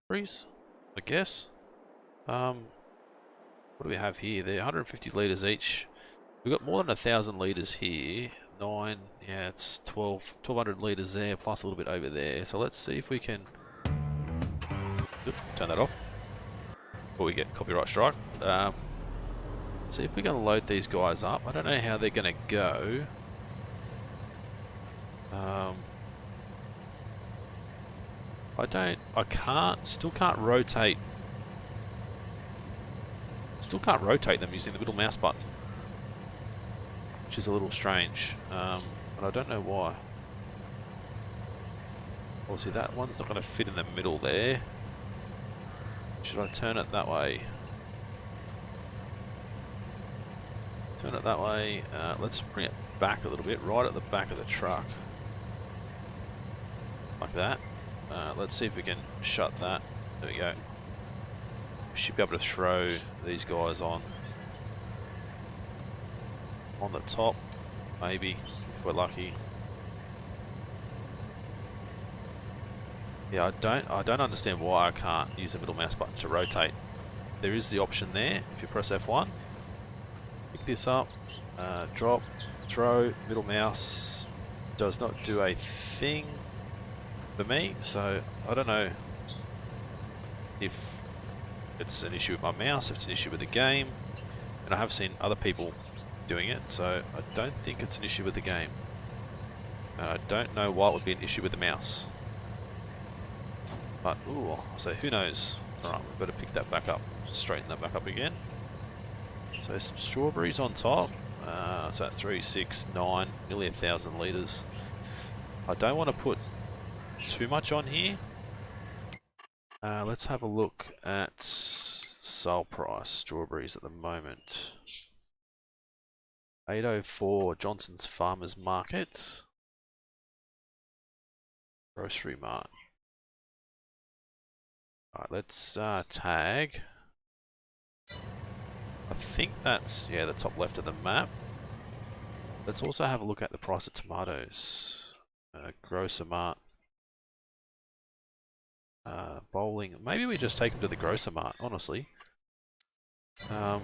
strawberries, I guess. What do we have here? They're 150 litres each. We've got more than 1,000 litres here. 9, yeah, it's 1,200 litres there, plus a little bit over there. So let's see if we can... Oop, turn that off before we get copyright strike. See if we can load these guys up. I don't know how they're going to go. Still can't rotate them using the middle mouse button, which is a little strange, but I don't know why. Obviously that one's not going to fit in the middle there. Should I turn it that way? Turn it that way. Let's bring it back a little bit, right at the back of the truck. Like that. Let's see if we can shut that. There we go. We should be able to throw these guys on the top, maybe, if we're lucky. Yeah, I don't understand why I can't use the middle mouse button to rotate. There is the option there. If you press F1, pick this up, drop, throw, middle mouse does not do a thing for me, so I don't know if it's an issue with my mouse, if it's an issue with the game, and I have seen other people doing it, so I don't think it's an issue with the game. I don't know why it would be an issue with the mouse. But, ooh, so who knows? Alright, we've got to pick that back up, straighten that back up again. So some strawberries on top, so at 3, 6, 9, nearly 1,000 litres. I don't want to put too much on here. Let's have a look at sale price strawberries at the moment. 804 Johnson's Farmers Market. Grocery Mart. Alright, let's tag. I think that's, yeah, the top left of the map. Let's also have a look at the price of tomatoes. Grocer Mart. Bowling. Maybe we just take them to the Grocer Mart, honestly. Yeah,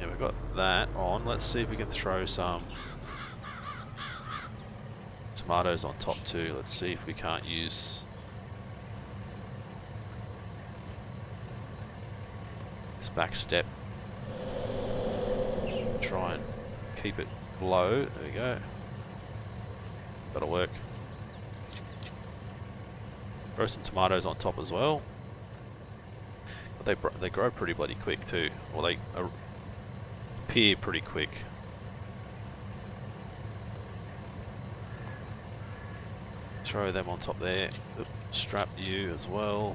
we've got that on. Let's see if we can throw some tomatoes on top too. Let's see if we can't use this back step. Try and keep it low. There we go. That'll work. Throw some tomatoes on top as well. But they grow pretty bloody quick too. Or they appear pretty quick. Throw them on top there. Strap you as well.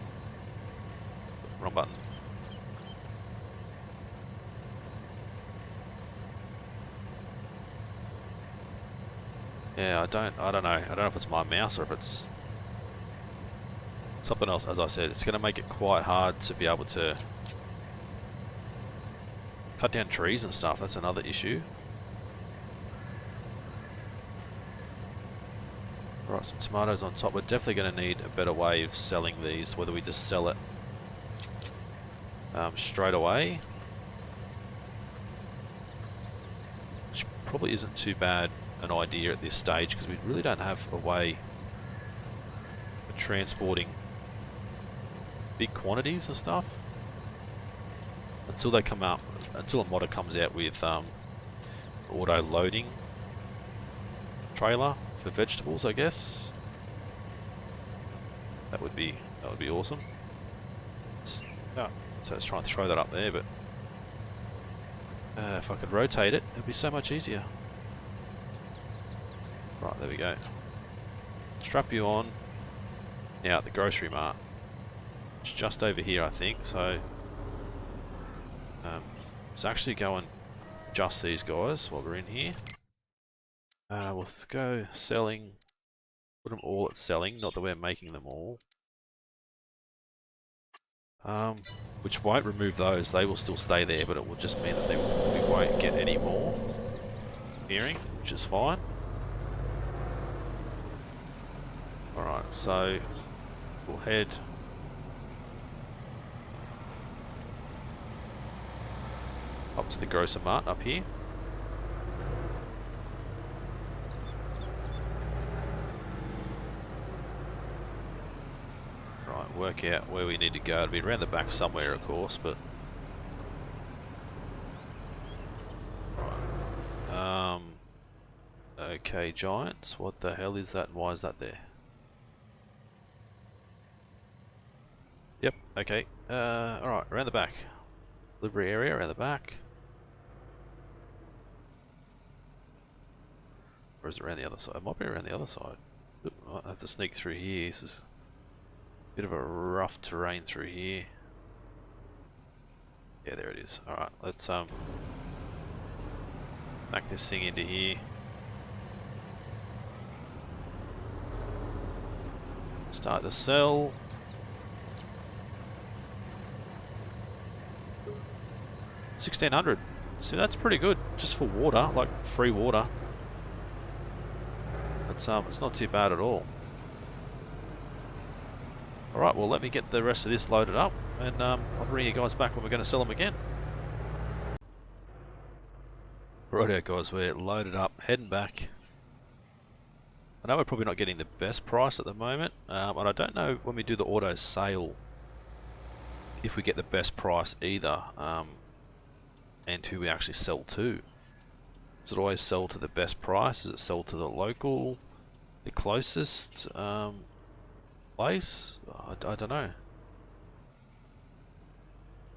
Wrong button. Yeah, I don't know. I don't know if it's my mouse or if it's something else. As I said, it's going to make it quite hard to be able to cut down trees and stuff. That's another issue. Right, some tomatoes on top. We're definitely going to need a better way of selling these, whether we just sell it straight away, which probably isn't too bad an idea at this stage, because we really don't have a way of transporting big quantities of stuff until they come out, until a modder comes out with auto loading trailer for vegetables, I guess. That would be awesome. So let's try and throw that up there, but if I could rotate it, it'd be so much easier. Right, there we go. Strap you on. Now at the Grocery Mart. It's just over here, I think, so let's actually go and adjust these guys while we're in here. We'll go selling, put them all at selling, not that we're making them all. Which won't remove those, they will still stay there, but it will just mean that we won't get any more hearing, which is fine. Alright, so we'll head up to the grocer mart up here. Right, work out where we need to go. It'll be around the back somewhere, of course, but right. Okay, Giants. What the hell is that and why is that there? Yep, okay. Alright, around the back. Delivery area around the back. Or is it around the other side? It might be around the other side. Oop, I might have to sneak through here. This is a bit of a rough terrain through here. Yeah, there it is. Alright, let's back this thing into here. Start to sell. $1,600. See, that's pretty good just for water, like free water. It's not too bad at all. All right, well, let me get the rest of this loaded up, and I'll bring you guys back when we're going to sell them again. Righto, guys, we're loaded up, heading back. I know we're probably not getting the best price at the moment, and I don't know when we do the auto sale if we get the best price either. And who we actually sell to. Does it always sell to the best price? Does it sell to the local, the closest place? I don't know.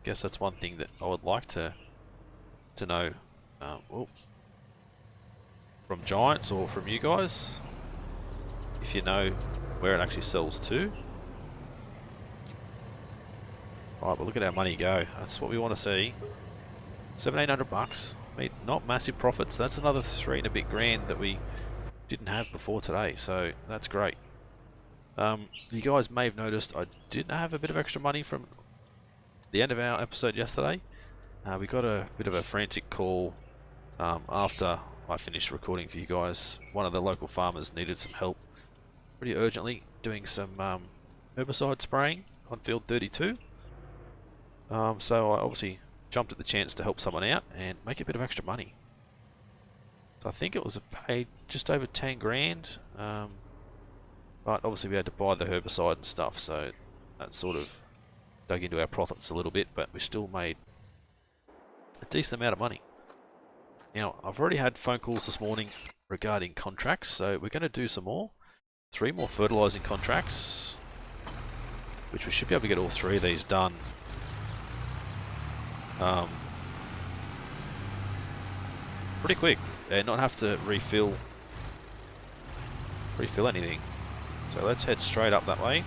Guess that's one thing that I would like to know from Giants or from you guys, if you know where it actually sells to. Alright, but look at our money go. That's what we want to see. $1,700. I mean, not massive profits. That's another 3 and a bit grand that we didn't have before today, so that's great. You guys may have noticed I did have a bit of extra money from the end of our episode yesterday. We got a bit of a frantic call after I finished recording for you guys. One of the local farmers needed some help pretty urgently doing some herbicide spraying on field 32. So I obviously jumped at the chance to help someone out and make a bit of extra money. So I think it was paid just over 10 grand, but obviously we had to buy the herbicide and stuff, so that sort of dug into our profits a little bit, but we still made a decent amount of money. Now, I've already had phone calls this morning regarding contracts, so we're going to do some more. 3 more fertilizing contracts, which we should be able to get all 3 of these done. Pretty quick and not have to refill anything. So let's head straight up that way.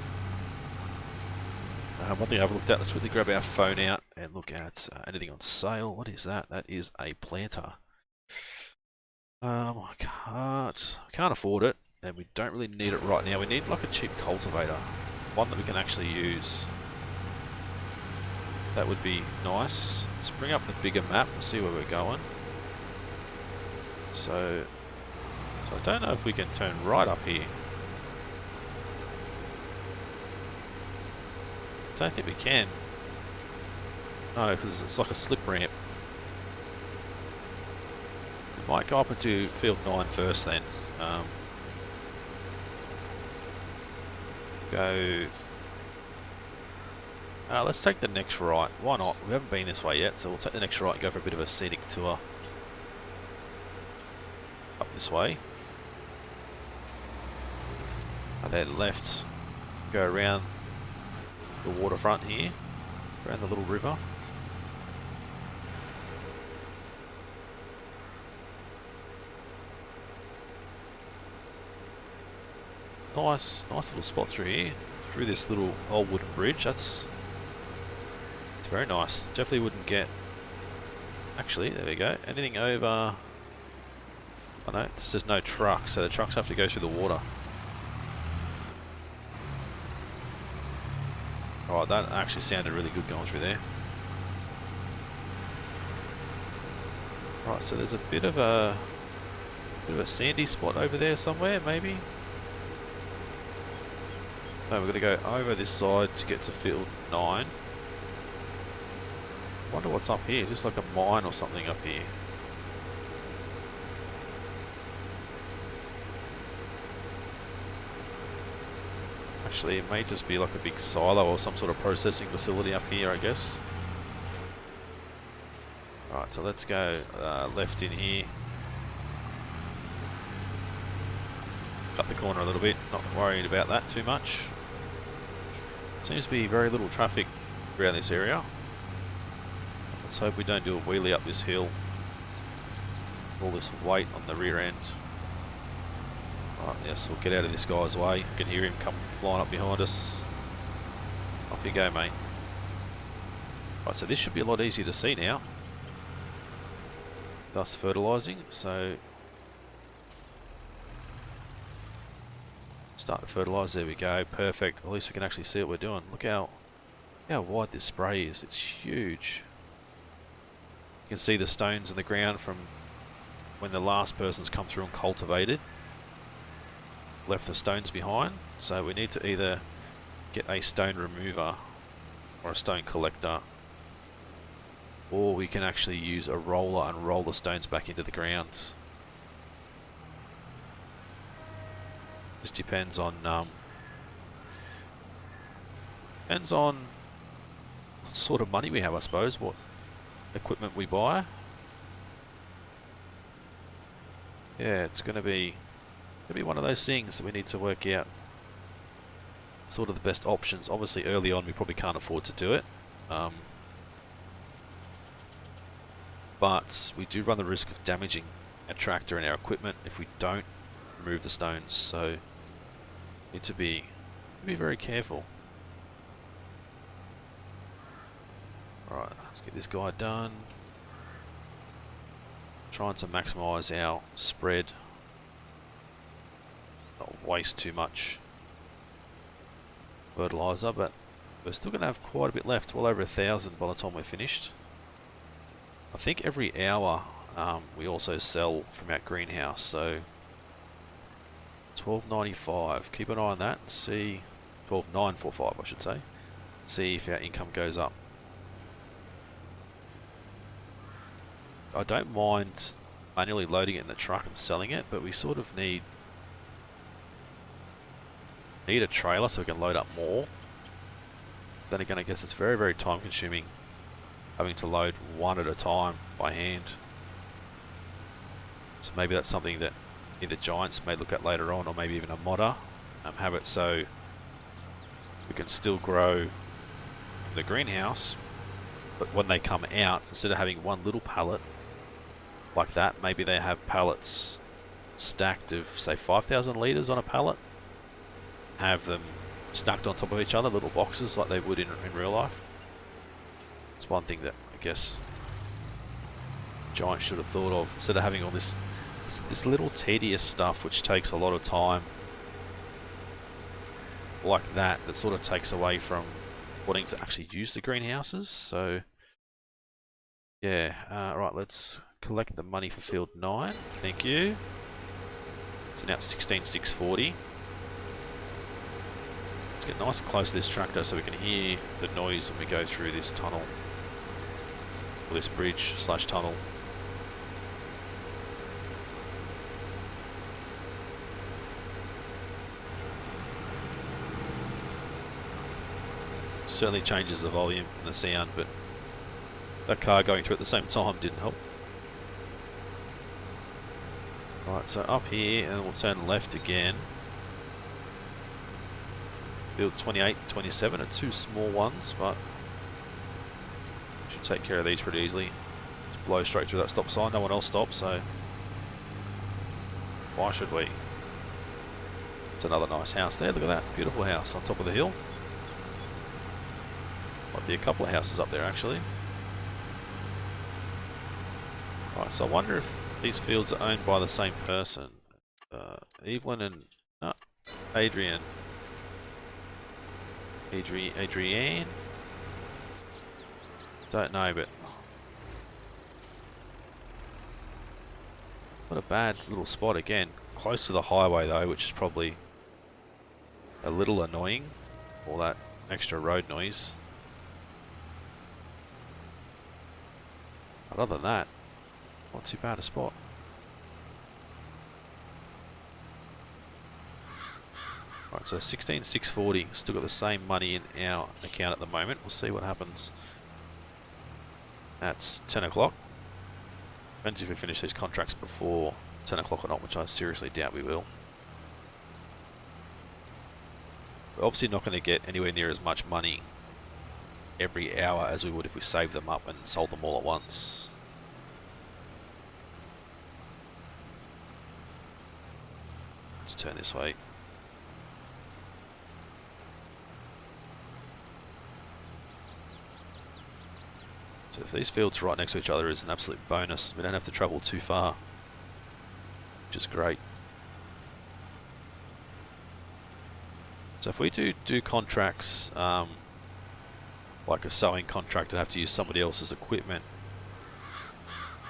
One thing I haven't looked at, let's quickly grab our phone out and look at anything on sale. What is that? That is a planter. I can't afford it, and we don't really need it right now. We need like a cheap cultivator, one that we can actually use. That would be nice. Let's bring up the bigger map and see where we're going. So I don't know if we can turn right up here. I don't think we can. No, because it's like a slip ramp. We might go up into field 9 first then. Let's take the next right. Why not? We haven't been this way yet, so we'll take the next right and go for a bit of a scenic tour. Up this way. And then left, go around the waterfront here, around the little river. Nice little spot through here, through this little old wooden bridge. It's very nice. Definitely wouldn't get. Actually, there we go. Anything over. I know this says no trucks, so the trucks have to go through the water. Oh, that actually sounded really good going through there. Right, so there's a bit of a sandy spot over there somewhere, maybe. No, we're going to go over this side to get to field 9. Wonder what's up here. Is this like a mine or something up here? Actually, it may just be like a big silo or some sort of processing facility up here, I guess. Alright, so let's go left in here. Cut the corner a little bit, not worried about that too much. Seems to be very little traffic around this area. Let's hope we don't do a wheelie up this hill. All this weight on the rear end. Right, yes, we'll get out of this guy's way. You can hear him come flying up behind us. Off you go, mate. Right, so this should be a lot easier to see now. Thus fertilising, so start to fertilise, there we go, perfect. At least we can actually see what we're doing. Look how wide this spray is, it's huge. You can see the stones in the ground from when the last person's come through and cultivated. Left the stones behind, so we need to either get a stone remover or a stone collector, or we can actually use a roller and roll the stones back into the ground. Just depends on what sort of money we have, I suppose, what equipment we buy. Yeah, it's going to be one of those things that we need to work out sort of the best options. Obviously early on we probably can't afford to do it, but we do run the risk of damaging our tractor and our equipment if we don't remove the stones, so need to be very careful. Alright, let's get this guy done. Trying to maximise our spread, not waste too much fertiliser, but we're still going to have quite a bit left, well over 1,000 by the time we're finished. I think every hour we also sell from our greenhouse, so $12.95. Keep an eye on that and see, $12.945 I should say. See if our income goes up. I don't mind manually loading it in the truck and selling it, but we sort of need a trailer so we can load up more. Then again, I guess it's very time consuming having to load one at a time by hand. So maybe that's something that either Giants may look at later on, or maybe even a modder, have it so we can still grow the greenhouse, but when they come out, instead of having one little pallet like that, maybe they have pallets stacked of say 5,000 litres on a pallet, have them stacked on top of each other, little boxes like they would in real life. It's one thing that I guess Giants should have thought of, instead of having all this little tedious stuff which takes a lot of time like that sort of takes away from wanting to actually use the greenhouses. So yeah, right, let's collect the money for field 9, thank you. It's now 16,640. Let's get nice and close to this tractor so we can hear the noise when we go through this tunnel, or this bridge / tunnel. Certainly changes the volume and the sound, but that car going through at the same time didn't help. Right, so up here, and we'll turn left again. Field 28, 27 are two small ones, but should take care of these pretty easily. Just blow straight through that stop sign, no one else stops, so why should we? It's another nice house there, look at that, beautiful house on top of the hill. Might be a couple of houses up there actually. Right, so I wonder if these fields are owned by the same person. Evelyn and Adrienne. Don't know, but what a bad little spot again. Close to the highway though, which is probably a little annoying. All that extra road noise. But other than that, not too bad a spot. Right, so 16,640. Still got the same money in our account at the moment. We'll see what happens at 10 o'clock. Depends if we finish these contracts before 10 o'clock or not, which I seriously doubt we will. We're obviously not going to get anywhere near as much money every hour as we would if we saved them up and sold them all at once. Let's turn this way. So if these fields right next to each other is an absolute bonus. We don't have to travel too far, which is great. So if we do contracts, like a sewing contract and have to use somebody else's equipment,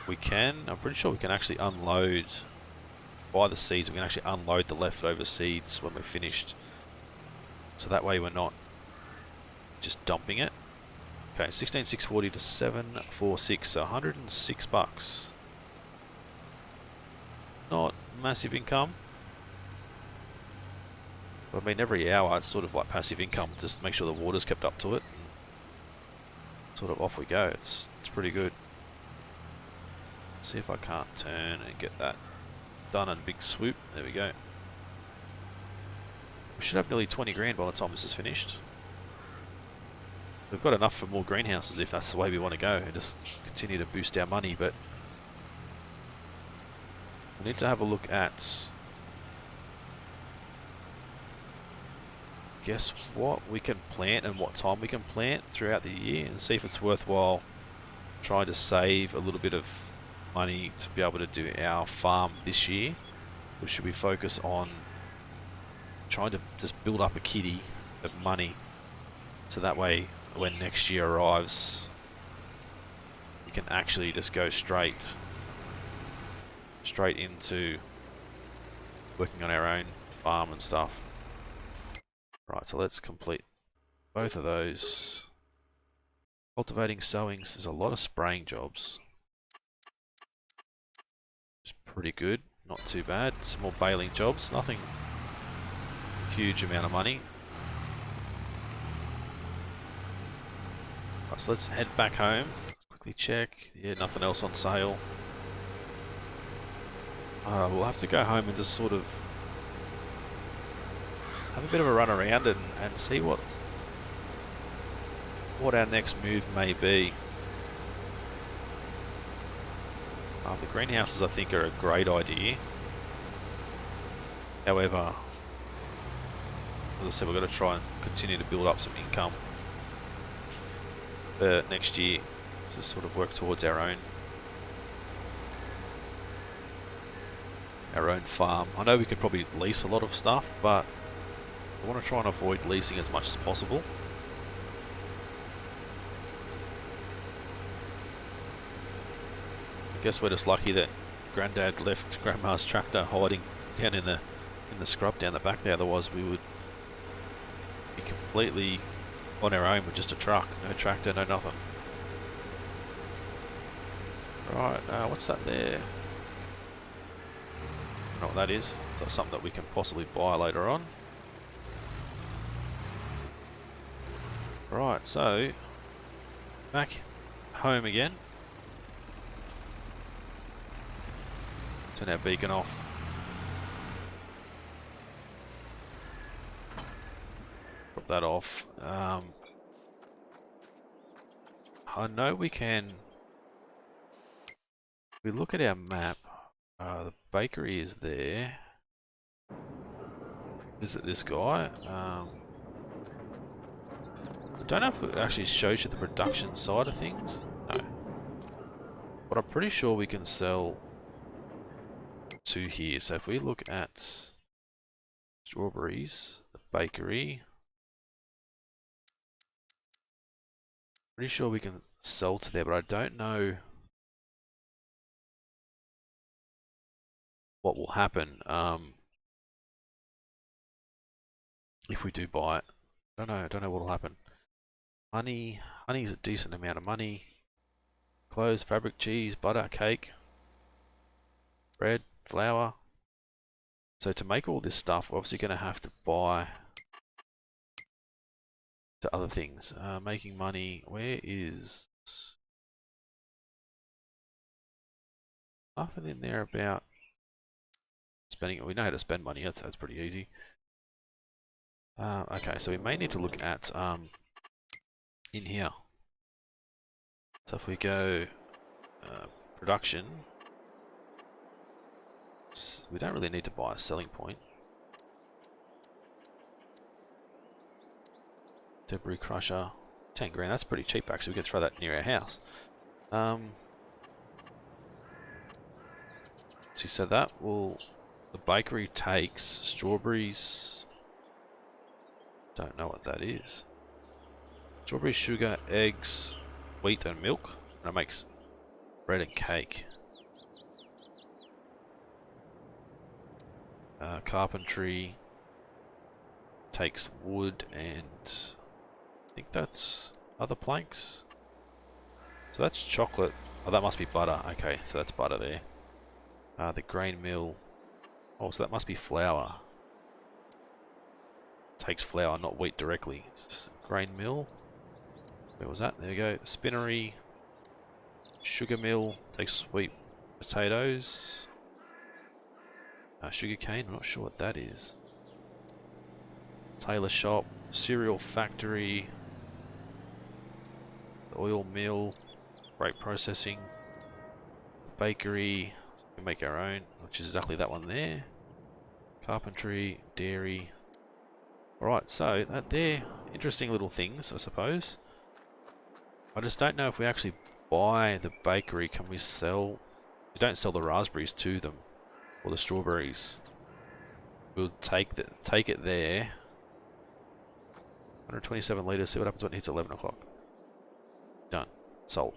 we can, I'm pretty sure we can actually unload, buy the seeds, we can actually unload the leftover seeds when we're finished. So that way we're not just dumping it. Okay, 16,640 to 746, so 106 bucks. Not massive income. I mean, every hour it's sort of like passive income, just make sure the water's kept up to it. And sort of off we go. It's pretty good. Let's see if I can't turn and get that done in a big swoop. There we go. We should have nearly 20 grand by the time this is finished. We've got enough for more greenhouses if that's the way we want to go, and just continue to boost our money, but we need to have a look at, guess what we can plant and what time we can plant throughout the year, and see if it's worthwhile trying to save a little bit of money to be able to do our farm this year. Or should we focus on trying to just build up a kitty of money, so that way when next year arrives you can actually just go straight into working on our own farm and stuff. Right, so let's complete both of those. Cultivating, sowings, there's a lot of spraying jobs. It's pretty good, not too bad. Some more baling jobs, nothing huge amount of money. Right, so let's head back home. Let's quickly check. Yeah, nothing else on sale. We'll have to go home and just sort of have a bit of a run around and see what our next move may be. The greenhouses I think are a great idea. However, as I said, we've got to try and continue to build up some income for next year to sort of work towards our own farm. I know we could probably lease a lot of stuff, but I want to try and avoid leasing as much as possible. I guess we're just lucky that Grandad left Grandma's tractor hiding down in the scrub down the back there, otherwise we would be completely on our own with just a truck, no tractor, no nothing. Right, what's that there? I don't know what that is. Is that something that we can possibly buy later on? Right, so back home again. Turn our beacon off. Drop that off. I know we can. If we look at our map, the bakery is there. Visit this guy. I don't know if it actually shows you the production side of things. No. But I'm pretty sure we can sell to here. So if we look at strawberries, the bakery, pretty sure we can sell to there, but I don't know what will happen if we do buy it. I don't know what will happen. Honey's a decent amount of money. clothes, fabric, cheese, butter, cake, bread, flour. So to make all this stuff, we're obviously going to have to buy to other things. Making money, where is... Nothing in there about spending. We know how to spend money, that's pretty easy. Okay, so we may need to look at in here. So if we go production, we don't really need to buy a selling point. Debris crusher, 10 grand, that's pretty cheap actually, we could throw that near our house. So that will, the bakery takes strawberries, don't know what that is. Strawberries, sugar, eggs, wheat and milk, and it makes bread and cake. Carpentry takes wood and I think that's other planks. So that's chocolate. Oh, that must be butter. Okay, so that's butter there. The grain mill. Oh, so that must be flour. Takes flour, not wheat directly. It's just grain mill. Where was that? There we go. Spinnery. Sugar mill. Takes sweet potatoes. Sugar cane. I'm not sure what that is. Tailor shop. Cereal factory. The oil mill. Grape processing. Bakery. We can make our own, which is exactly that one there. Carpentry, dairy. Alright, so they're interesting little things, I suppose. I just don't know if we actually buy the bakery, can we sell... We don't sell the raspberries to them, or the strawberries. We'll take it there. 127 litres, see what happens when it hits 11 o'clock. Done. Sold.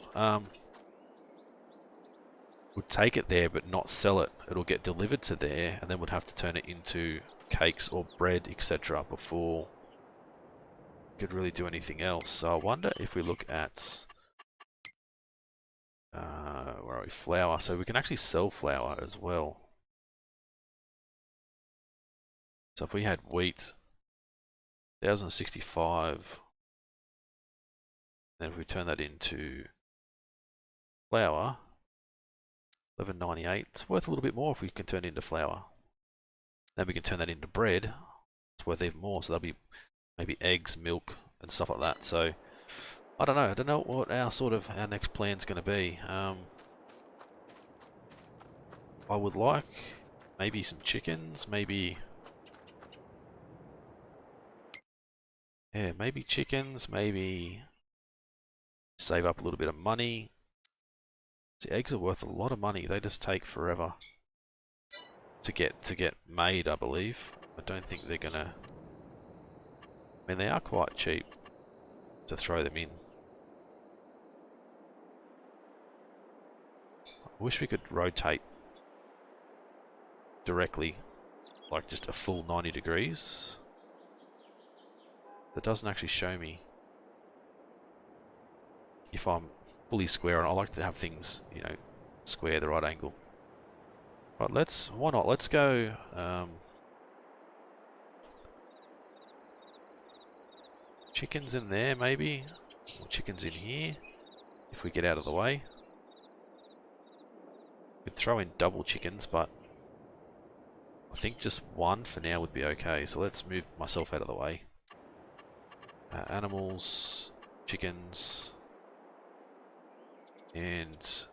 We'll take it there but not sell it. It'll get delivered to there and then we'd have to turn it into cakes or bread, etc. before we could really do anything else. So I wonder if we look at where are we? Flour. So we can actually sell flour as well. So if we had wheat, 1,065, then if we turn that into flour, 11.98. It's worth a little bit more if we can turn it into flour. Then we can turn that into bread. It's worth even more. So that'll be maybe eggs, milk, and stuff like that. So I don't know. I don't know what our next plan's going to be. I would like maybe some chickens. Maybe maybe chickens. Maybe save up a little bit of money. The eggs are worth a lot of money. They just take forever to get made, I believe. I don't think they're gonna... I mean, they are quite cheap to throw them in. I wish we could rotate directly, like just a full 90 degrees. That doesn't actually show me if I'm fully square, and I like to have things, you know, square, the right angle. Right, why not? Let's go, chickens in there maybe, or chickens in here, if we get out of the way. We'd throw in double chickens, but I think just one for now would be okay, so let's move myself out of the way. Animals, chickens, and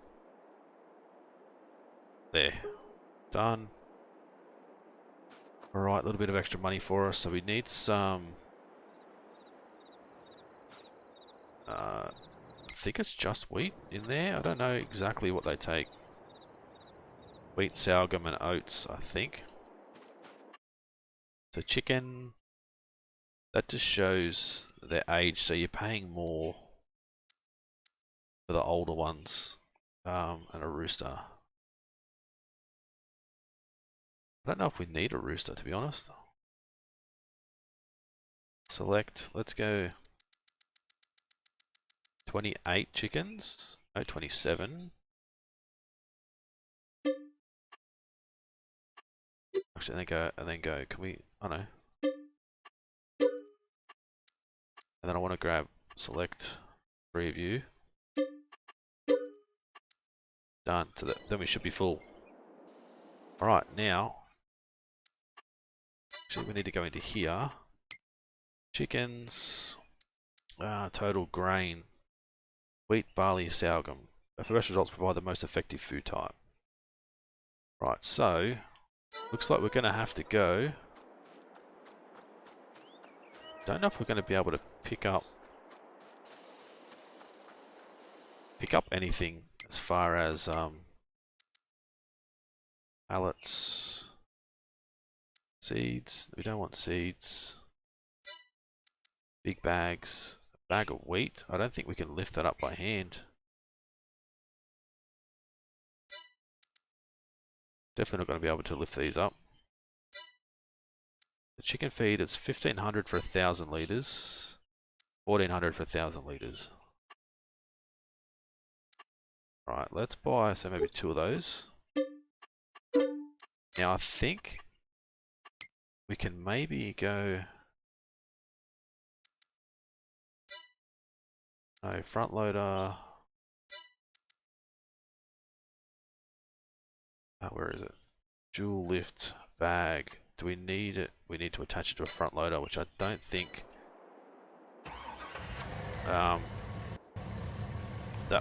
there, done. Alright, a little bit of extra money for us, so we need some, I think it's just wheat in there, I don't know exactly what they take. Wheat, sorghum and oats, I think. So chicken, that just shows their age, so you're paying more for the older ones, and a rooster. I don't know if we need a rooster, to be honest. Select, let's go 28 chickens. No, 27. Actually, and then go. Can we? Oh no. And then I want to grab select preview. Done. So then we should be full. All right, now. Actually, we need to go into here. Chickens. Total grain. Wheat, barley, sorghum. For best results, provide the most effective food type. Right, so looks like we're going to have to go. Don't know if we're going to be able to pick up anything as far as pallets, seeds. We don't want seeds. Big bags. A bag of wheat. I don't think we can lift that up by hand. Definitely not going to be able to lift these up. The chicken feed is 1,500 for 1,000 litres. 1,400 for 1,000 litres. Right, let's buy, so maybe 2 of those. Now I think we can maybe go... No, front loader... where is it? Dual lift bag. Do we need it? We need to attach it to a front loader, which I don't think that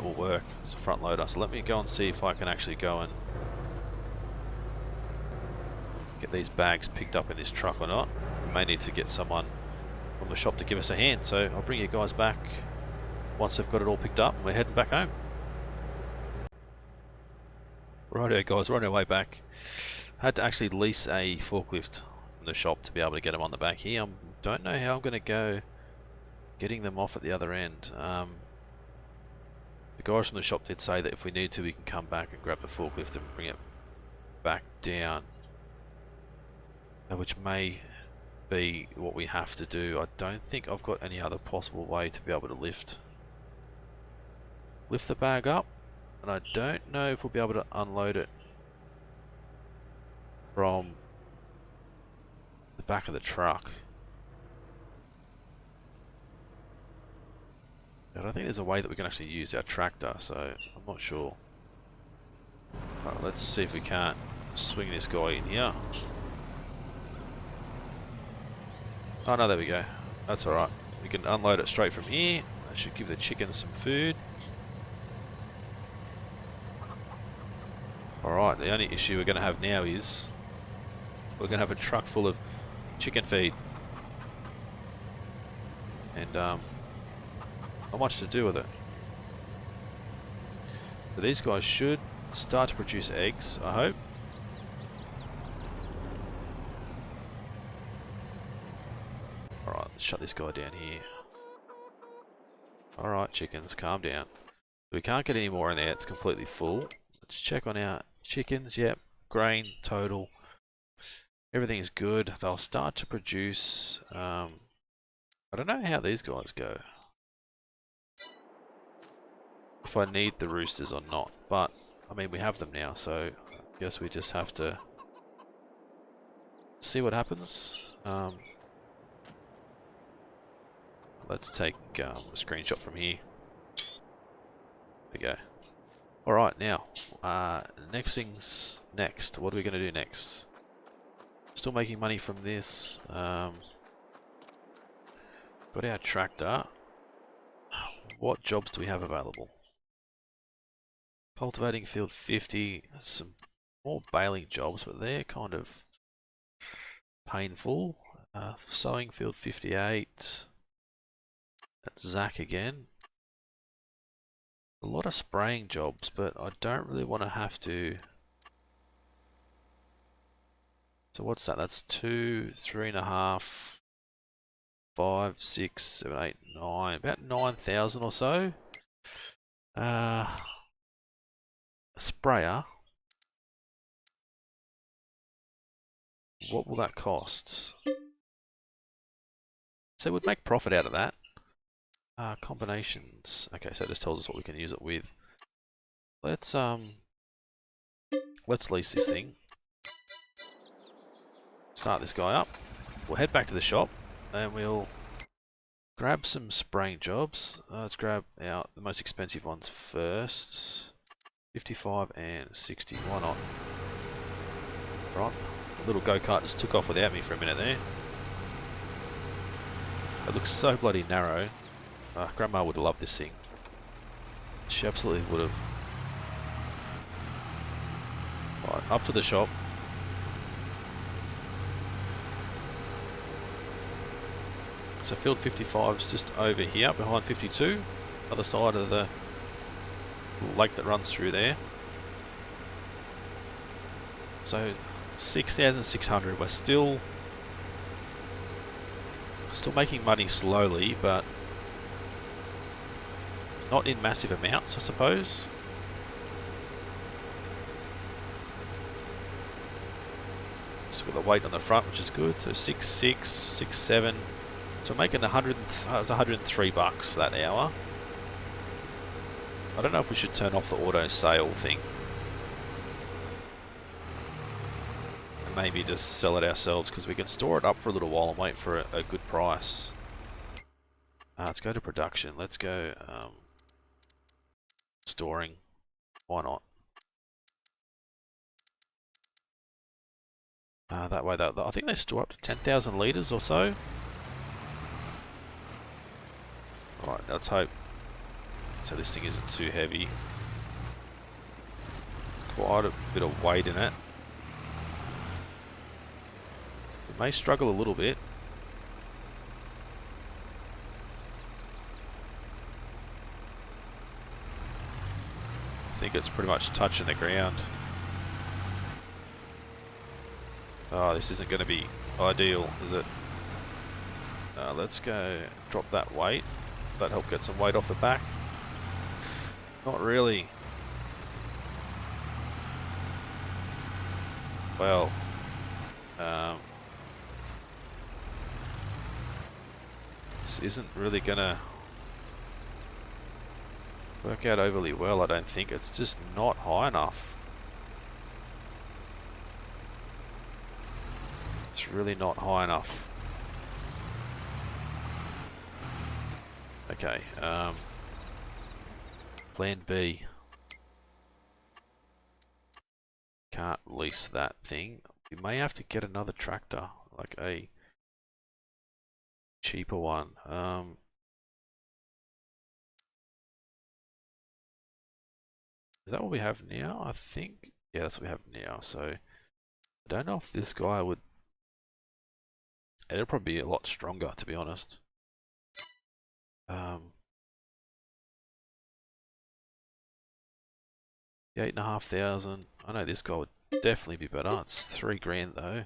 will work as a front loader. So let me go and see if I can actually go and get these bags picked up in this truck or not. We may need to get someone from the shop to give us a hand. So I'll bring you guys back once they've got it all picked up and we're heading back home. Righto guys, we're on our way back. I had to actually lease a forklift from the shop to be able to get them on the back here. I don't know how I'm going to go getting them off at the other end. The guys from the shop did say that if we need to, we can come back and grab the forklift and bring it back down, which may be what we have to do. I don't think I've got any other possible way to be able to lift the bag up, and I don't know if we'll be able to unload it from the back of the truck. I don't think there's a way that we can actually use our tractor, so I'm not sure. Right, let's see if we can't swing this guy in here. Oh no, there we go. That's alright. We can unload it straight from here. That should give the chickens some food. Alright, the only issue we're going to have now is we're going to have a truck full of chicken feed. And not much to do with it. So these guys should start to produce eggs, I hope. Alright, let's shut this guy down here. Alright, chickens, calm down. We can't get any more in there, it's completely full. Let's check on our chickens. Yep, grain, total. Everything is good. They'll start to produce. I don't know how these guys go. If I need the roosters or not. But, I mean, we have them now, so I guess we just have to see what happens. Let's take a screenshot from here. There we go. Alright, now, next thing's next. What are we going to do next? Still making money from this. Got our tractor. What jobs do we have available? Cultivating field 50. Some more baling jobs, but they're kind of painful. Sowing field 58. That's Zach again. A lot of spraying jobs, but I don't really want to have to. So what's that? That's 2, 3.5, 5, 6, 7, 8, 9. About 9,000 or so. A sprayer. What will that cost? So we'd make profit out of that. Combinations. Okay, so it just tells us what we can use it with. let's lease this thing. Start this guy up. We'll head back to the shop and we'll grab some spraying jobs. Let's grab out the most expensive ones first. 55 and 60. Why not? Right. The little go-kart just took off without me for a minute there. It looks so bloody narrow. Grandma would have loved this thing. She absolutely would have. Right, up to the shop. So field 55 is just over here, behind 52. Other side of the lake that runs through there. So 6,600. We're still making money slowly, but not in massive amounts, I suppose. Just got the weight on the front, which is good. So 6.6, 6.7. So we're making 100. It was 103 bucks that hour. I don't know if we should turn off the auto sale thing. And maybe just sell it ourselves, because we can store it up for a little while and wait for a good price. Let's go to production. Let's go storing. Why not? That way, I think they store up to 10,000 litres or so. Alright, let's hope so this thing isn't too heavy. Quite a bit of weight in it. It may struggle a little bit. I think it's pretty much touching the ground. Oh, this isn't going to be ideal, is it? Let's go drop that weight. That help get some weight off the back. Not really. Well, this isn't really gonna work out overly well, I don't think. It's just not high enough. It's really not high enough. Okay, plan B. Can't lease that thing. We may have to get another tractor, like a cheaper one. Is that what we have now? I think, yeah, that's what we have now. So I don't know if this guy would. It'll probably be a lot stronger, to be honest. 8,500. I know this guy would definitely be better. It's $3,000 though.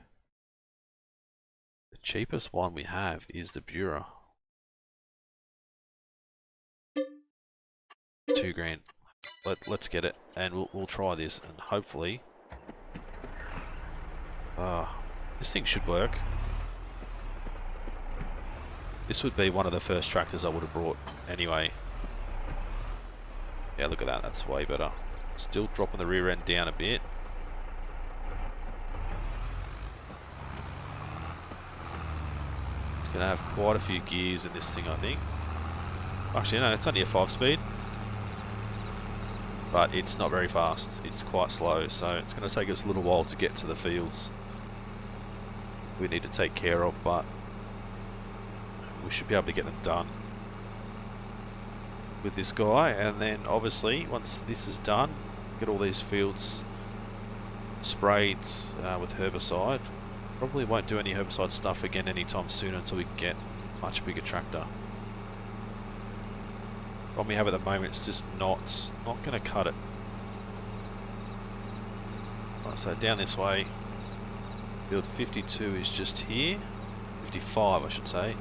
The cheapest one we have is the Bureau. $2,000. Let's get it, and we'll try this, and hopefully, this thing should work. This would be one of the first tractors I would have brought anyway. Yeah, look at that. That's way better. Still dropping the rear end down a bit. It's going to have quite a few gears in this thing, I think. Actually, no, it's only a 5-speed. But it's not very fast. It's quite slow, so it's going to take us a little while to get to the fields we need to take care of, but we should be able to get them done with this guy. And then obviously once this is done, get all these fields sprayed with herbicide. Probably won't do any herbicide stuff again anytime soon until we get a much bigger tractor. What we have at the moment, it's just not going to cut it. Right, so down this way, field 52 is just here, 55 I should say.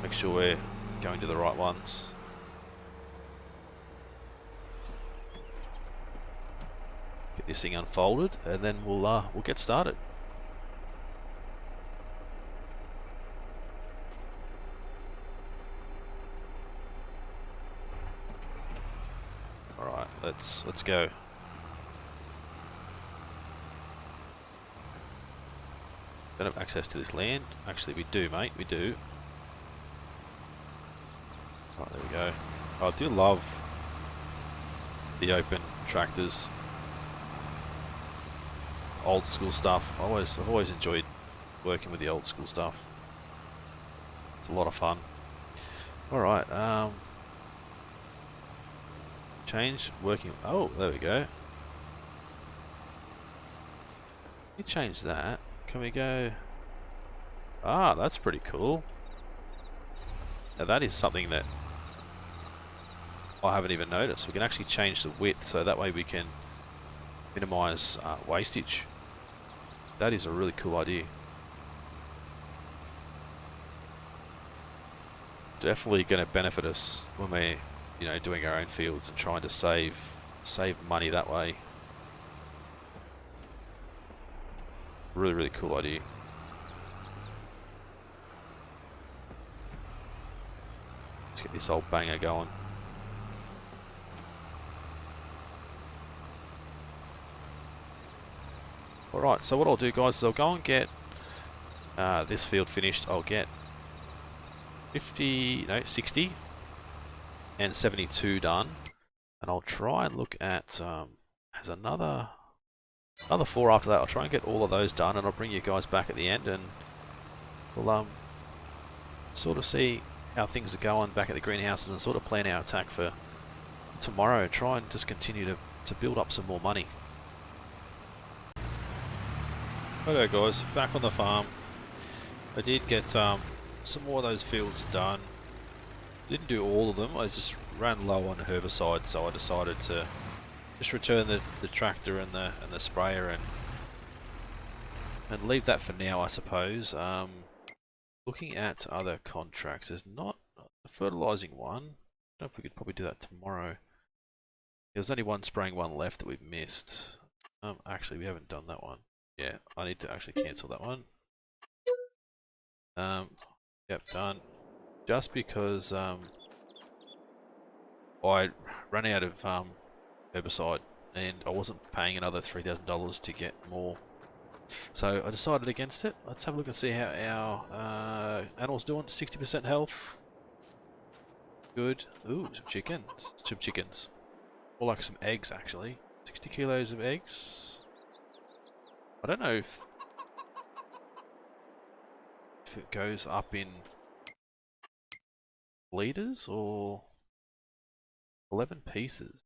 Make sure we're going to the right ones. Get this thing unfolded, and then we'll get started. let's go. Don't have access to this land. Actually, we do, mate. We do. Right, there we go. I do love the open tractors. Old school stuff. I've always enjoyed working with the old school stuff. It's a lot of fun. Alright, change working. Oh, there we go. We change that. Can we go? Ah, that's pretty cool. Now that is something that I haven't even noticed. We can actually change the width so that way we can minimize wastage. That is a really cool idea. Definitely going to benefit us when we're, you know, doing our own fields and trying to save money that way. Really, really cool idea. Let's get this old banger going. Alright, so what I'll do, guys, is I'll go and get this field finished. I'll get 60 and 72 done. And I'll try and look at, there's another 4 after that. I'll try and get all of those done, and I'll bring you guys back at the end, and we'll sort of see how things are going back at the greenhouses and sort of plan our attack for tomorrow. Try and just continue to build up some more money. Okay guys, back on the farm. I did get some more of those fields done. Didn't do all of them, I just ran low on herbicide, so I decided to just return the tractor and the sprayer and leave that for now, I suppose. Looking at other contracts, there's not a fertilizing one. I don't know if we could probably do that tomorrow. There's only one spraying one left that we've missed. Actually, we haven't done that one. Yeah, I need to actually cancel that one. Yep, done. Just because I ran out of herbicide and I wasn't paying another $3,000 to get more. So I decided against it. Let's have a look and see how our animal's doing. 60% health. Good. Ooh, some chickens. Some chickens. More like some eggs, actually. 60 kilos of eggs. I don't know if it goes up in liters or 11 pieces.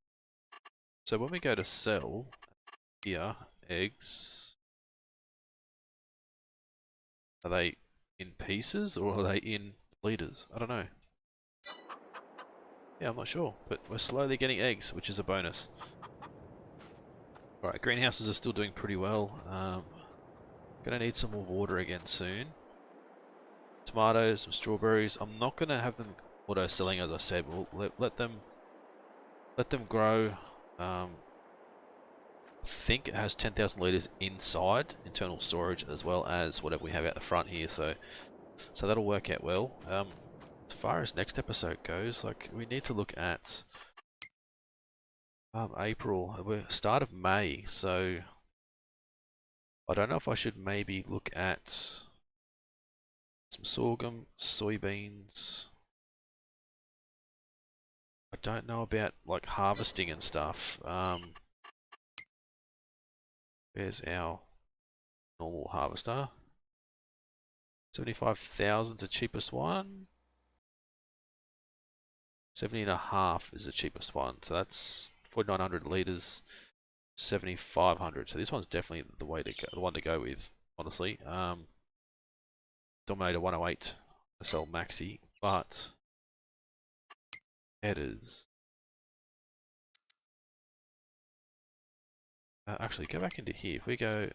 So when we go to sell here, eggs, are they in pieces or are they in liters? I don't know. Yeah, I'm not sure, but we're slowly getting eggs, which is a bonus. Alright, greenhouses are still doing pretty well. Gonna need some more water again soon. Tomatoes, some strawberries. I'm not gonna have them auto selling, as I said. We'll let them grow. I think it has 10,000 liters inside internal storage as well as whatever we have out the front here. So that'll work out well. As far as next episode goes, like we need to look at April. We're start of May, so I don't know if I should maybe look at some sorghum, soybeans. I don't know about like harvesting and stuff. Where's our normal harvester? 75,000 is the cheapest one. 70.5 is the cheapest one. So that's 4,900 liters. 7,500. So this one's definitely the way to go, the one to go with, honestly. Dominator 108 SL Maxi, but headers. Actually, go back into here. If we go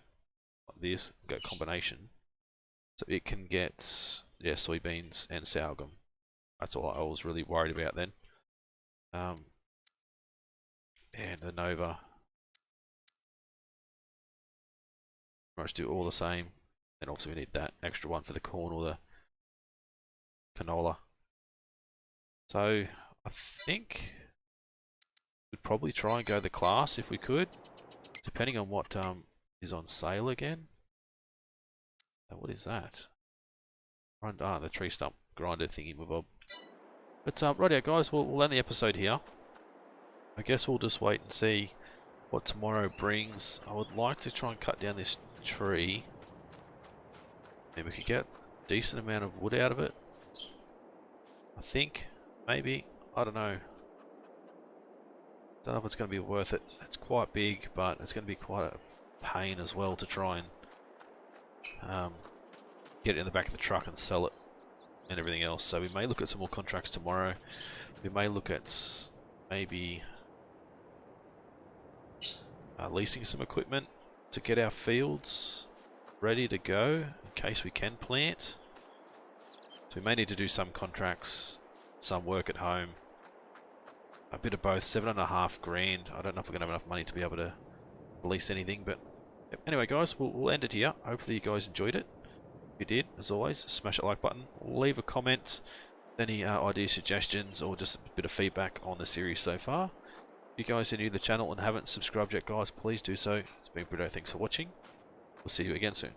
like this, go combination, so it can get soybeans and sorghum. That's all I was really worried about then. And the Nova. Pretty much do all the same. And also we need that extra one for the corn or the canola. So I think We'd probably try and go the class if we could, depending on what is on sale again. What is that? The tree stump grinder thingy, bob. But right, guys, we'll end the episode here. I guess we'll just wait and see what tomorrow brings. I would like to try and cut down this tree. Maybe we could get a decent amount of wood out of it. I think, maybe, I don't know. Don't know if it's going to be worth it. It's quite big, but it's going to be quite a pain as well to try and get it in the back of the truck and sell it and everything else. So we may look at some more contracts tomorrow. We may look at maybe leasing some equipment to get our fields ready to go in case we can plant. So we may need to do some contracts, some work at home. A bit of both, 7.5 grand. I don't know if we're going to have enough money to be able to release anything, but anyway, guys, we'll end it here. Hopefully you guys enjoyed it. If you did, as always, smash that like button, leave a comment, any ideas, suggestions, or just a bit of feedback on the series so far. If you guys are new to the channel and haven't subscribed yet, guys, please do so. It's been Britto. Thanks for watching. We'll see you again soon.